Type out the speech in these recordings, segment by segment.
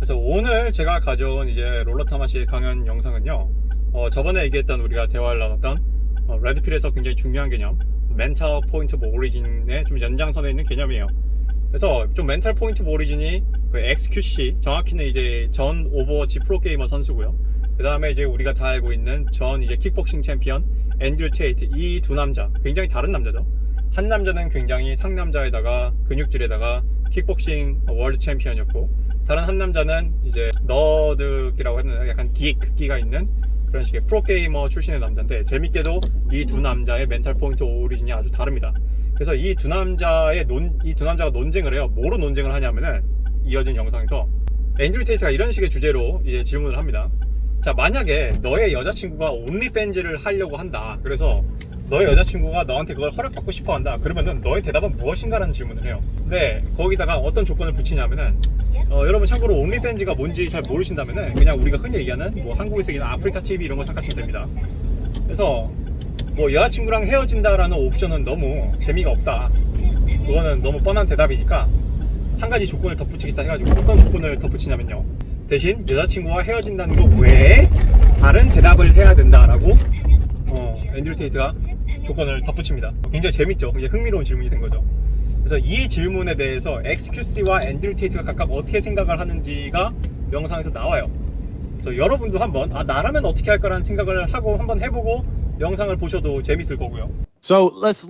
그래서 오늘 제가 가져온 이제 롤러 타마시 강연 영상은요, 저번에 얘기했던 우리가 대화를 나눴던 레드필에서 굉장히 중요한 개념, 멘탈 포인트 오브 오리진의 좀 연장선에 있는 개념이에요. 그래서 좀 멘탈 포인트 오브 오리진이 그 XQC, 정확히는 이제 전 오버워치 프로게이머 선수고요. 그 다음에 이제 우리가 다 알고 있는 전 이제 킥복싱 챔피언 앤드류 테이트, 이 두 남자 굉장히 다른 남자죠. 한 남자는 굉장히 상남자에다가 근육질에다가 킥복싱 월드 챔피언이었고, 다른 한 남자는 이제 너드기라고 했는데 약간 기가 있는 그런 식의 프로게이머 출신의 남자인데, 재밌게도 이 두 남자의 멘탈 포인트 오리진이 아주 다릅니다. 그래서 이 두 남자가 논쟁을 해요. 뭐로 논쟁을 하냐면은, 이어진 영상에서 앤드류 테이트가 이런 식의 주제로 이제 질문을 합니다. 자, 만약에 너의 여자친구가 온리팬즈를 하려고 한다. 그래서 너의 여자친구가 너한테 그걸 허락받고 싶어 한다. 그러면은 너의 대답은 무엇인가라는 질문을 해요. 근데 거기다가 어떤 조건을 붙이냐면은, 여러분 참고로 온리팬즈가 뭔지 잘 모르신다면은 그냥 우리가 흔히 얘기하는 뭐 한국에서 있는 아프리카 TV 이런 거 생각하시면 됩니다. 그래서 뭐 여자친구랑 헤어진다라는 옵션은 너무 재미가 없다. 그거는 너무 뻔한 대답이니까 한 가지 조건을 덧붙이겠다 해가지고, 어떤 조건을 덧붙이냐면요, 대신 여자친구와 헤어진다는 것 외에 다른 대답을 해야 된다라고 앤드류 테이트가 조건을 덧붙입니다. 굉장히 재밌죠? 굉장히 흥미로운 질문이 된 거죠. 그래서 이 질문에 대해서 XQC와 앤드류 테이트가 각각 어떻게 생각을 하는지가 영상에서 나와요. 그래서 여러분도 한번 나라면 어떻게 할까라는 생각을 하고 한번 해보고 영상을 보셔도 재밌을 거고요. So let's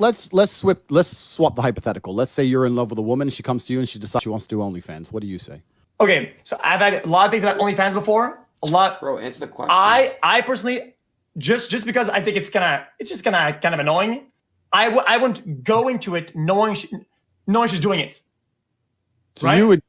swap the hypothetical. Let's say you're in love with a woman, she comes to you and she decides she wants to do OnlyFans. What do you say? Okay, so I've had a lot of things about OnlyFans before. A lot. Bro, answer the question. I personally, just because I think it's just gonna kind of annoying. I wouldn't go into it knowing she's doing it. So right?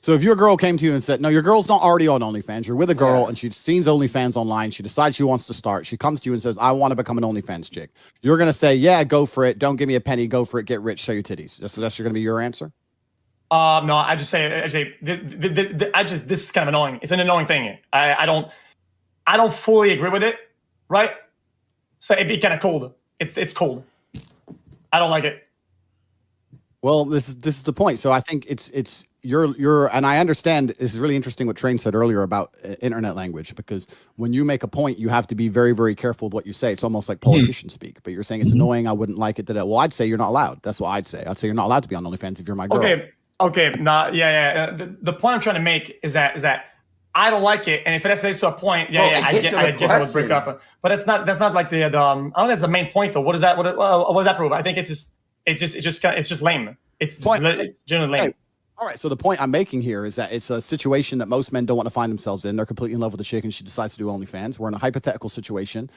So if your girl came to you and said, no, your girl's not already on OnlyFans, you're with a girl and she's seen OnlyFans online, she decides she wants to start, she comes to you and says, I want to become an OnlyFans chick. You're going to say, yeah, go for it. Don't give me a penny. Go for it. Get rich. Show your titties. That's going to be your answer? No, I just say, this is kind of annoying. It's an annoying thing. I don't fully agree with it, right? So it'd be kind of cold. It's cold. I don't like it. Well, this is the point. So I think it's you're and I understand this is really interesting what Train said earlier about internet language, because when you make a point, you have to be very, very careful with what you say. It's almost like politicians speak, but you're saying it's annoying. I wouldn't like it. Well, I'd say you're not allowed. That's what I'd say. I'd say you're not allowed to be on OnlyFans if you're my girl. Okay. Yeah. The point I'm trying to make is that I don't like it, and if it escalates to a point, I guess I would break up. But that's not like the I don't think that's the main point though. What does that prove? I think it's just lame. It's generally lame. Hey, all right. So the point I'm making here is that it's a situation that most men don't want to find themselves in. They're completely in love with the chick and she decides to do OnlyFans. We're in a hypothetical situation.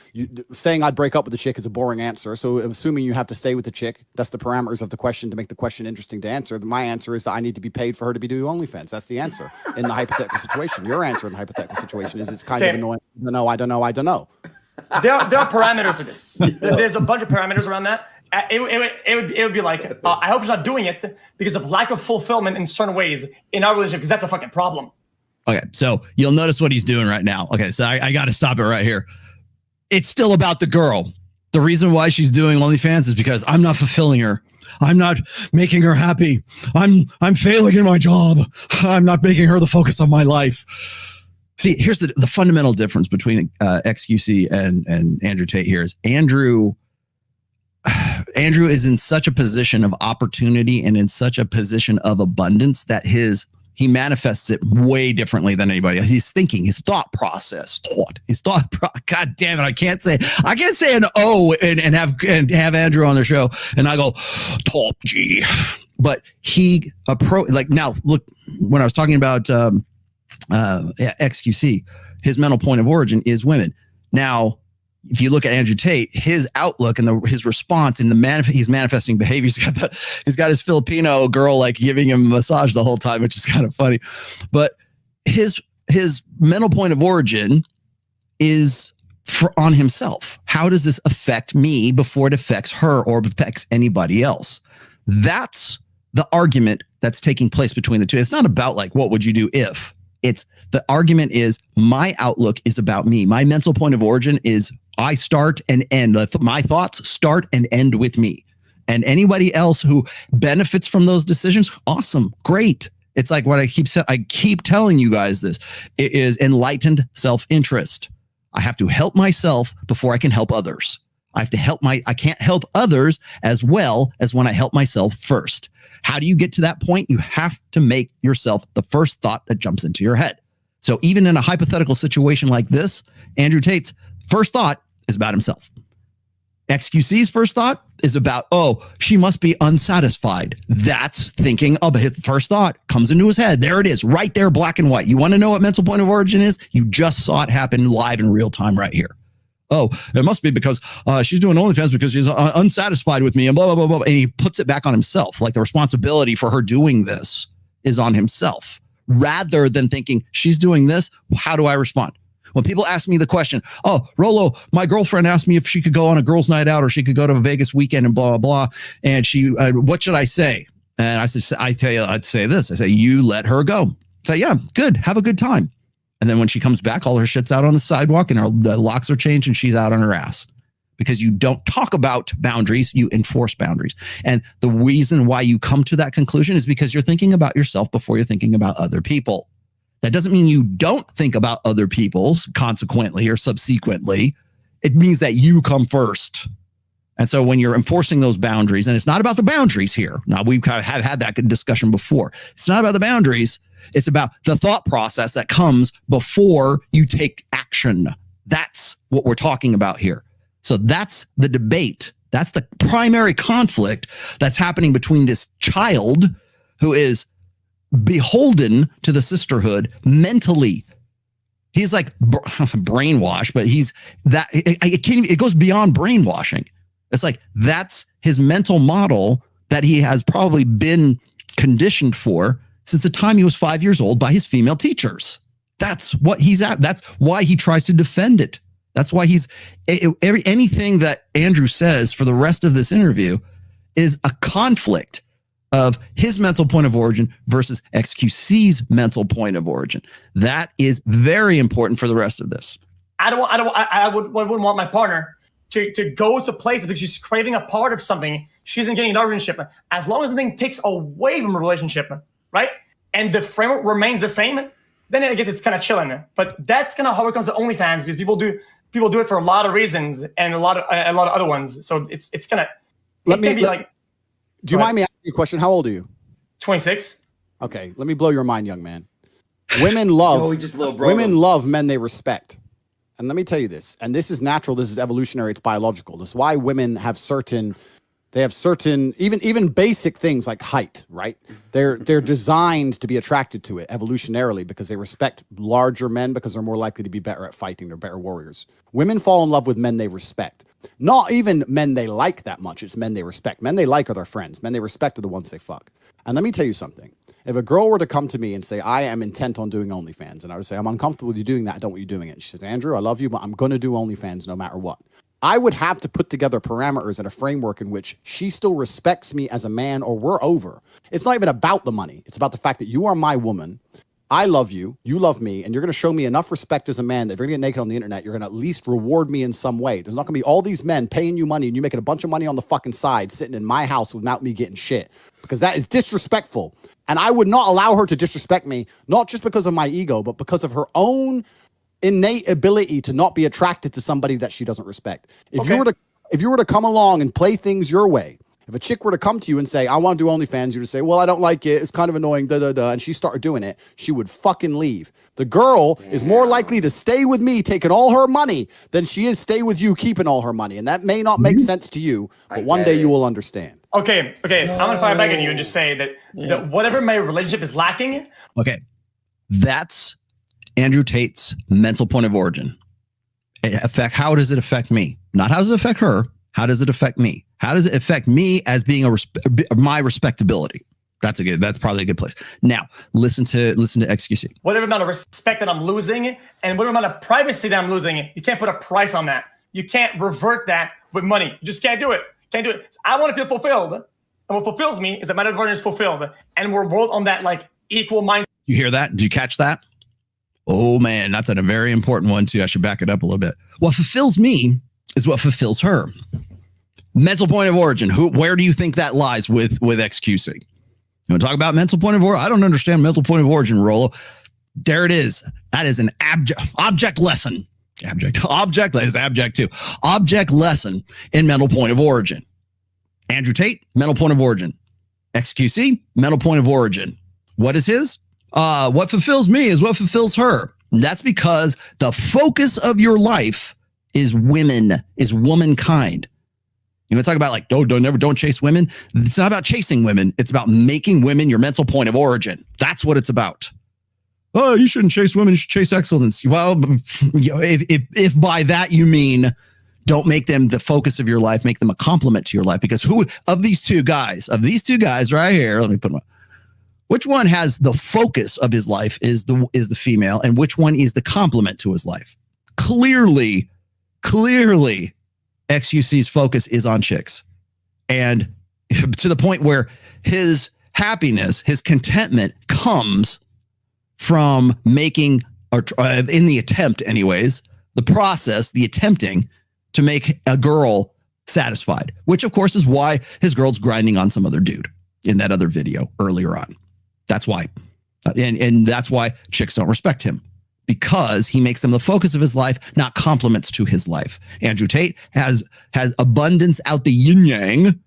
Saying I'd break up with the chick is a boring answer. So assuming you have to stay with the chick, that's the parameters of the question to make the question interesting to answer. My answer is that I need to be paid for her to be doing OnlyFans. That's the answer in the hypothetical situation. Your answer in the hypothetical situation is it's kind of annoying. I don't know. There are parameters for this. There's a bunch of parameters around that. It would be like, I hope she's not doing it because of lack of fulfillment in certain ways in our relationship, because that's a fucking problem. Okay, so you'll notice what he's doing right now. Okay, so I got to stop it right here. It's still about the girl. The reason why she's doing OnlyFans is because I'm not fulfilling her. I'm not making her happy. I'm failing in my job. I'm not making her the focus of my life. See, here's the fundamental difference between XQC and Andrew Tate here is Andrew is in such a position of opportunity and in such a position of abundance that he manifests it way differently than anybody else. He's thinking, his thought process, God damn it. I can't say an O and have Andrew on the show. And I go, top G, but now look, when I was talking about, XQC, his mental point of origin is women. Now, if you look at Andrew Tate, his outlook and his response and he's manifesting behavior. He's got his Filipino girl like giving him a massage the whole time, which is kind of funny. But his mental point of origin is on himself. How does this affect me before it affects her or affects anybody else? That's the argument that's taking place between the two. It's not about like, what would you do if? It's the argument is my outlook is about me. My mental point of origin is I start and end. My thoughts start and end with me. And anybody else who benefits from those decisions, awesome, great. It's like what I keep telling you guys this. It is enlightened self-interest. I have to help myself before I can help others. I can't help others as well as when I help myself first. How do you get to that point? You have to make yourself the first thought that jumps into your head. So even in a hypothetical situation like this, Andrew Tate's first thought is about himself. XQC's first thought is about, oh, she must be unsatisfied. That's thinking of his first thought comes into his head. There it is, right there, black and white. You want to know what mental point of origin is? You just saw it happen live in real time right here. Oh, it must be because she's doing OnlyFans because she's unsatisfied with me and blah, blah, blah, blah. And he puts it back on himself. Like the responsibility for her doing this is on himself rather than thinking she's doing this. How do I respond? When people ask me the question, oh, Rolo, my girlfriend asked me if she could go on a girls' night out or she could go to a Vegas weekend and blah, blah, blah. And she, what should I say? And I said, I'd say this. I say, you let her go. Say, yeah, good. Have a good time. And then when she comes back, all her shit's out on the sidewalk and the locks are changed and she's out on her ass. Because you don't talk about boundaries, you enforce boundaries. And the reason why you come to that conclusion is because you're thinking about yourself before you're thinking about other people. That doesn't mean you don't think about other people's consequently or subsequently. It means that you come first. And so when you're enforcing those boundaries, and it's not about the boundaries here. Now, we have had that discussion before. It's not about the boundaries. It's about the thought process that comes before you take action. That's what we're talking about here. So that's the debate. That's the primary conflict that's happening between this child who is beholden to the sisterhood mentally. He's like brainwashed, but he's that it goes beyond brainwashing. It's like that's his mental model that he has probably been conditioned for since the time he was 5 years old by his female teachers. That's what he's at. That's why he tries to defend it. That's why he's anything that Andrew says for the rest of this interview is a conflict of his mental point of origin versus XQC's mental point of origin. That is very important for the rest of this. I wouldn't want my partner to go to places because she's craving a part of something she isn't getting in our relationship. As long as the thing takes away from a relationship, right? And the framework remains the same, then I guess it's kind of chilling. But that's kind of how it comes to OnlyFans because people do it for a lot of reasons and a lot of other ones. So it's kind of do you mind me asking you a question? How old are you? 26. Okay, let me blow your mind, young man. Women love men they respect. And let me tell you this, and this is natural, this is evolutionary, it's biological. This is why women have certain even basic things like height, right? They're designed to be attracted to it evolutionarily because they respect larger men because they're more likely to be better at fighting. They're better warriors. Women fall in love with men they respect. Not even men they like that much. It's men they respect. Men they like are their friends. Men they respect are the ones they fuck. And let me tell you something. If a girl were to come to me and say, I am intent on doing OnlyFans, and I would say, I'm uncomfortable with you doing that. I don't want you doing it. She says, Andrew, I love you, but I'm going to do OnlyFans no matter what. I would have to put together parameters and a framework in which she still respects me as a man or we're over. It's not even about the money. It's about the fact that you are my woman. I love you. You love me. And you're going to show me enough respect as a man that if you're going to get naked on the internet, you're going to at least reward me in some way. There's not going to be all these men paying you money and you making a bunch of money on the fucking side sitting in my house without me getting shit because that is disrespectful. And I would not allow her to disrespect me, not just because of my ego, but because of her own innate ability to not be attracted to somebody that she doesn't respect. If you were to come along and play things your way, if a chick were to come to you and say, I want to do OnlyFans, you would say, well, I don't like it. It's kind of annoying, and she started doing it, she would fucking leave. The girl is more likely to stay with me taking all her money than she is stay with you keeping all her money. And that may not make sense to you, but one day you will understand. Okay. I'm going to fire back at you and just say that whatever my relationship is lacking. Okay. That's Andrew Tate's mental point of origin. How does it affect me? Not how does it affect her? How does it affect me? How does it affect me as being my respectability? That's probably a good place. Now, listen to XQC. Whatever amount of respect that I'm losing and whatever amount of privacy that I'm losing, you can't put a price on that. You can't revert that with money. You just can't do it. I want to feel fulfilled. And what fulfills me is that my partner is fulfilled. And we're both on that like equal mind. You hear that? Did you catch that? Oh man, that's a very important one too. I should back it up a little bit. What fulfills me is what fulfills her. Mental point of origin. Where do you think that lies with XQC? You want to talk about mental point of origin? I don't understand mental point of origin, Rollo. There it is. That is an object lesson. Object is abject too. Object lesson in mental point of origin. Andrew Tate, mental point of origin. XQC, mental point of origin. What is his? What fulfills me is what fulfills her. And that's because the focus of your life is women, is womankind. You want to talk about like, don't chase women. It's not about chasing women. It's about making women your mental point of origin. That's what it's about. Oh, you shouldn't chase women. You should chase excellence. Well, if by that you mean don't make them the focus of your life, make them a complement to your life. Because who of these two guys right here, let me put them up. Which one has the focus of his life is the female, and which one is the complement to his life? Clearly, XUC's focus is on chicks. And to the point where his happiness, his contentment comes from making, or in the attempt anyways, the process, the attempting to make a girl satisfied, which of course is why his girl's grinding on some other dude in that other video earlier on. That's why. And that's why chicks don't respect him, because he makes them the focus of his life, not compliments to his life. Andrew Tate has abundance out the yin yang.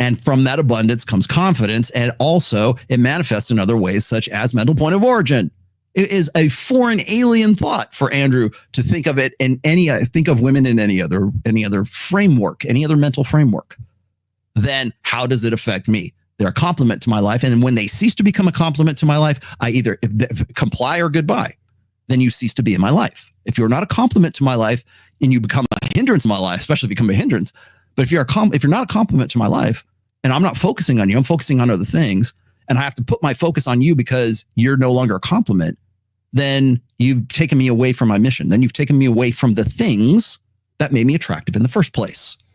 And from that abundance comes confidence. And also it manifests in other ways, such as mental point of origin. It is a foreign alien thought for Andrew to think of it in think of women in any other framework, any other mental framework. Then how does it affect me? They're a complement to my life. And when they cease to become a complement to my life, I either comply or goodbye. Then you cease to be in my life. If you're not a complement to my life and you become a hindrance in my life, especially become a hindrance. But if you're not a complement to my life and I'm not focusing on you, I'm focusing on other things, and I have to put my focus on you because you're no longer a complement, then you've taken me away from my mission. Then you've taken me away from the things that made me attractive in the first place.